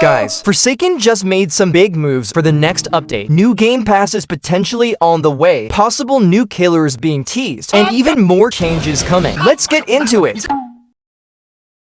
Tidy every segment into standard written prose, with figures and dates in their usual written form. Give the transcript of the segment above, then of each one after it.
Guys, Forsaken just made some big moves for the next update. New game passes potentially on the way, possible new killers being teased, and even more changes coming. Let's get into it!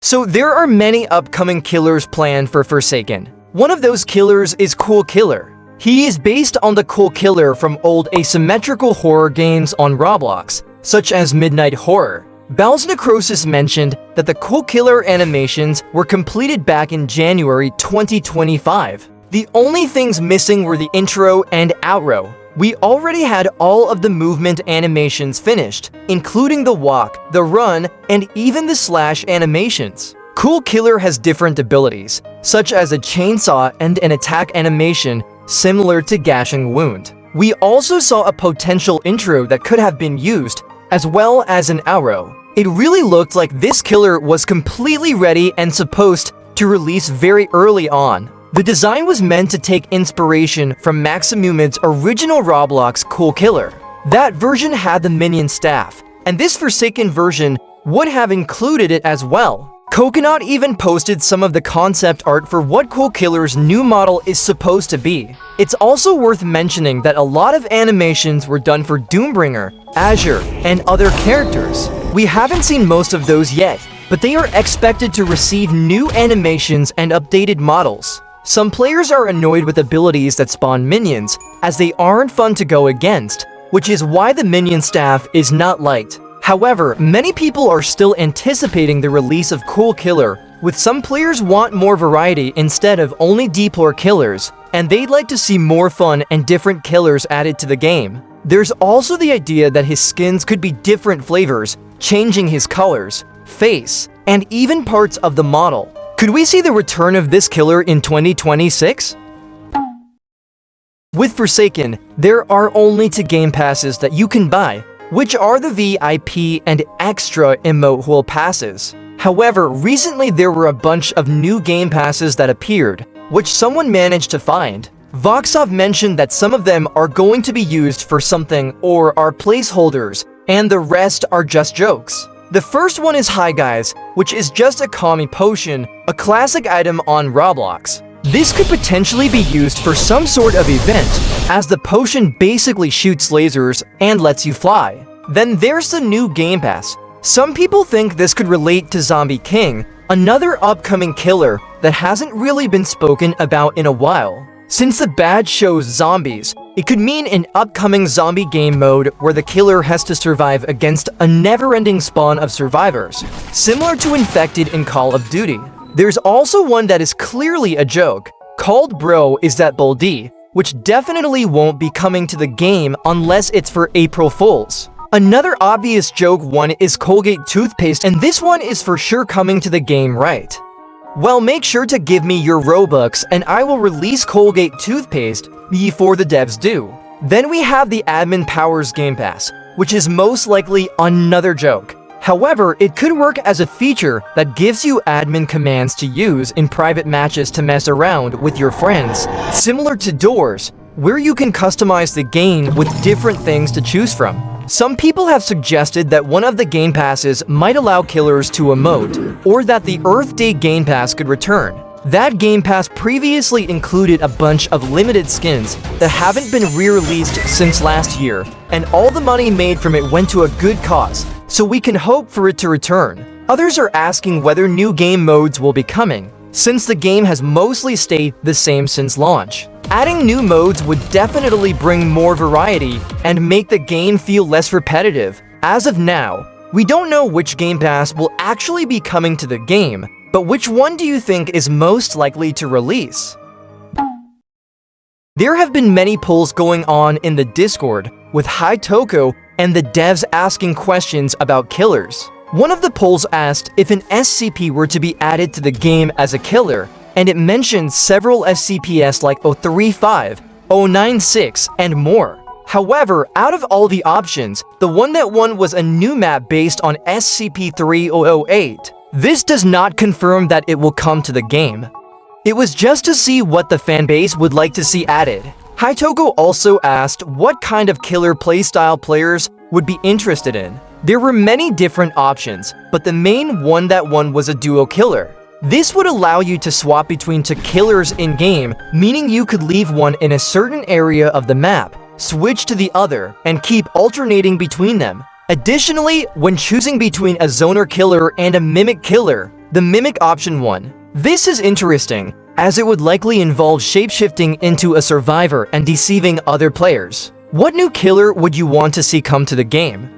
So there are many upcoming killers planned for Forsaken. One of those killers is Cool Killer. He is based on the Cool Killer from old asymmetrical horror games on Roblox, such as Midnight Horror. Bowl's Necrosis mentioned that the Cool Killer animations were completed back in January 2025. The only things missing were the intro and outro. We already had all of the movement animations finished, including the walk, the run, and even the slash animations. Cool Killer has different abilities, such as a chainsaw and an attack animation similar to Gashing Wound. We also saw a potential intro that could have been used, as well as an outro. It really looked like this killer was completely ready and supposed to release very early on. The design was meant to take inspiration from Maximumid's original Roblox Cool Killer. That version had the minion staff, and this Forsaken version would have included it as well. Coconut even posted some of the concept art for what Cool Killer's new model is supposed to be. It's also worth mentioning that a lot of animations were done for Doombringer, Azure, and other characters. We haven't seen most of those yet, but they are expected to receive new animations and updated models. Some players are annoyed with abilities that spawn minions, as they aren't fun to go against, which is why the minion staff is not liked. However, many people are still anticipating the release of Cool Killer, with some players want more variety instead of only deplore killers, and they'd like to see more fun and different killers added to the game. There's also the idea that his skins could be different flavors, changing his colors, face, and even parts of the model. Could we see the return of this killer in 2026? With Forsaken, there are only 2 game passes that you can buy, which are the VIP and Extra Emote passes. However, recently there were a bunch of new game passes that appeared, which someone managed to find. Voxov mentioned that some of them are going to be used for something or are placeholders, and the rest are just jokes. The first one is Hi Guys, which is just a Kami potion, a classic item on Roblox. This could potentially be used for some sort of event, as the potion basically shoots lasers and lets you fly. Then there's the new Game Pass. Some people think this could relate to Zombie King, another upcoming killer that hasn't really been spoken about in a while. Since the badge shows zombies, it could mean an upcoming zombie game mode where the killer has to survive against a never-ending spawn of survivors, similar to Infected in Call of Duty. There's also one that is clearly a joke, called Bro Is That Baldi, which definitely won't be coming to the game unless it's for April Fools. Another obvious joke one is Colgate toothpaste, and this one is for sure coming to the game, right? Well, make sure to give me your Robux and I will release Colgate toothpaste before the devs do. Then we have the Admin Powers Game Pass, which is most likely another joke. However, it could work as a feature that gives you admin commands to use in private matches to mess around with your friends, similar to Doors, where you can customize the game with different things to choose from. Some people have suggested that one of the game passes might allow killers to emote, or that the Earth Day Game Pass could return. That Game Pass previously included a bunch of limited skins that haven't been re-released since last year, and all the money made from it went to a good cause, so we can hope for it to return. Others are asking whether new game modes will be coming, since the game has mostly stayed the same since launch. Adding new modes would definitely bring more variety and make the game feel less repetitive. As of now, we don't know which Game Pass will actually be coming to the game, but which one do you think is most likely to release? There have been many polls going on in the Discord, with Hi-Toko and the devs asking questions about killers. One of the polls asked if an SCP were to be added to the game as a killer, and it mentioned several SCPs like 035, 096, and more. However, out of all the options, the one that won was a new map based on SCP-3008. This does not confirm that it will come to the game. It was just to see what the fanbase would like to see added. Hi-Toko also asked what kind of killer playstyle players would be interested in. There were many different options, but the main one that won was a duo killer. This would allow you to swap between two killers in-game, meaning you could leave one in a certain area of the map, switch to the other, and keep alternating between them. Additionally, when choosing between a zoner killer and a mimic killer, the mimic option won. This is interesting, as it would likely involve shapeshifting into a survivor and deceiving other players. What new killer would you want to see come to the game?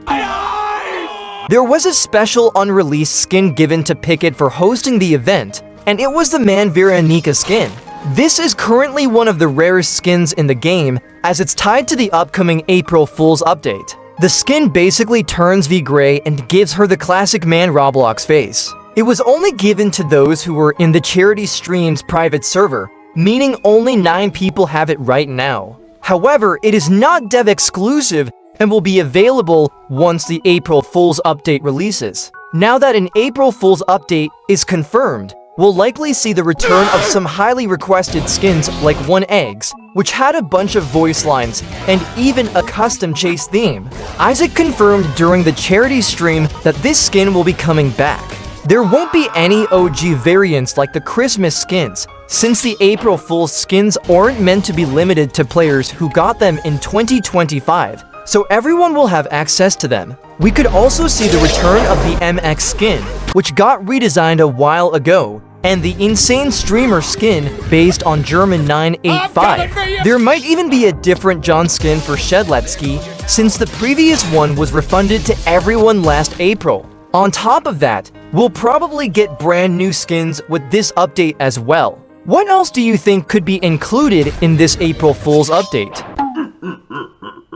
There was a special unreleased skin given to Pickett for hosting the event, and it was the Man Veronica skin. This is currently one of the rarest skins in the game, as it's tied to the upcoming April Fool's update. The skin basically turns V gray and gives her the classic Man Roblox face. It was only given to those who were in the Charity Streams private server, meaning only 9 people have it right now. However, it is not dev exclusive and will be available once the April Fool's update releases. Now that an April Fool's update is confirmed, we'll likely see the return of some highly requested skins like One Eggs, which had a bunch of voice lines and even a custom chase theme. Isaac confirmed during the charity stream that this skin will be coming back. There won't be any OG variants like the Christmas skins, since the April Fool's skins aren't meant to be limited to players who got them in 2025, so everyone will have access to them. We could also see the return of the MX skin, which got redesigned a while ago, and the Insane Streamer skin based on German 985. There might even be a different John skin for Shedletsky, since the previous one was refunded to everyone last April. On top of that, we'll probably get brand new skins with this update as well. What else do you think could be included in this April Fool's update?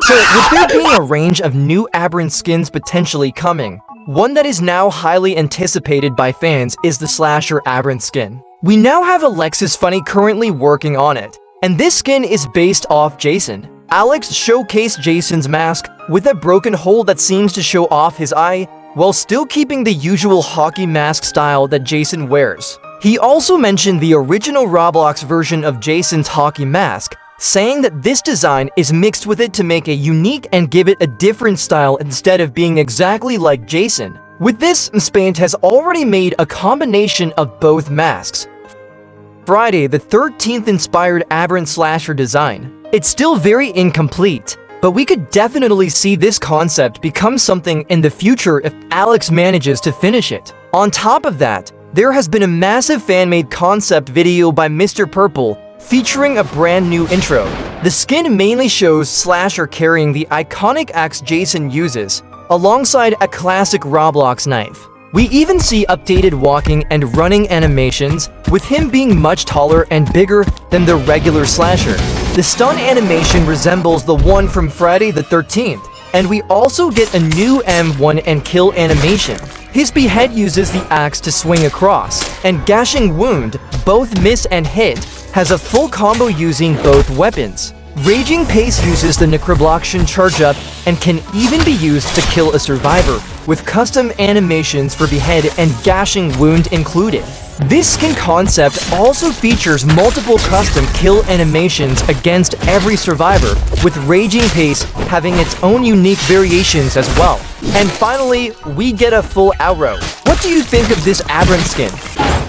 So, with there being a range of new Aberrant skins potentially coming, one that is now highly anticipated by fans is the Slasher Aberrant skin. We now have Alexis Funny currently working on it, and this skin is based off Jason. Alex showcased Jason's mask with a broken hole that seems to show off his eye, while still keeping the usual hockey mask style that Jason wears. He also mentioned the original Roblox version of Jason's hockey mask, saying that this design is mixed with it to make it unique and give it a different style instead of being exactly like Jason. With this, Spaint has already made a combination of both masks. Friday the 13th inspired Aberrant Slasher design. It's still very incomplete, but we could definitely see this concept become something in the future if Alex manages to finish it. On top of that, there has been a massive fan-made concept video by Mr. Purple featuring a brand new intro. The skin mainly shows Slasher carrying the iconic axe Jason uses, alongside a classic Roblox knife. We even see updated walking and running animations, with him being much taller and bigger than the regular Slasher. The stun animation resembles the one from Friday the 13th, and we also get a new M1 and kill animation. His behead uses the axe to swing across, and Gashing Wound, both miss and hit, has a full combo using both weapons. Raging Pace uses the Necrobloction charge up and can even be used to kill a survivor, with custom animations for behead and Gashing Wound included. This skin concept also features multiple custom kill animations against every survivor, with Raging Pace having its own unique variations as well. And finally, we get a full outro. What do you think of this Aberrant skin?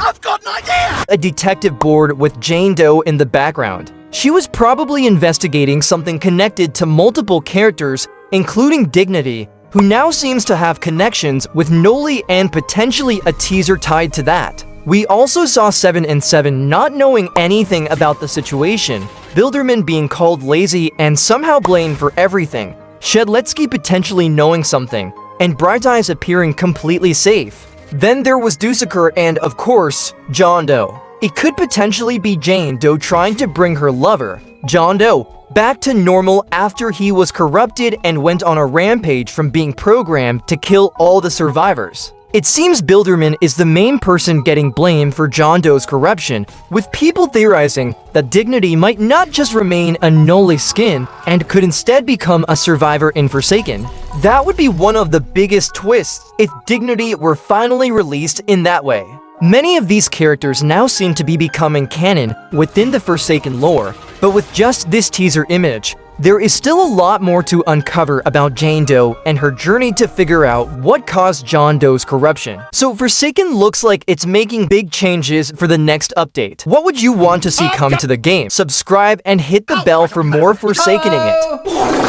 I've got an idea! A detective board with Jane Doe in the background. She was probably investigating something connected to multiple characters, including Dignity, who now seems to have connections with Noli and potentially a teaser tied to that. We also saw 7 and 7 not knowing anything about the situation, Bilderman being called lazy and somehow blamed for everything, Shedletsky potentially knowing something, and Bright Eyes appearing completely safe. Then there was Dussaker and, of course, John Doe. It could potentially be Jane Doe trying to bring her lover, John Doe, back to normal after he was corrupted and went on a rampage from being programmed to kill all the survivors. It seems Bilderman is the main person getting blamed for John Doe's corruption, with people theorizing that Dignity might not just remain a Noli skin and could instead become a survivor in Forsaken. That would be one of the biggest twists if Dignity were finally released in that way. Many of these characters now seem to be becoming canon within the Forsaken lore, but with just this teaser image, there is still a lot more to uncover about Jane Doe and her journey to figure out what caused John Doe's corruption. So Forsaken looks like it's making big changes for the next update. What would you want to see come to the game? Subscribe and hit the bell for more Forsakening it.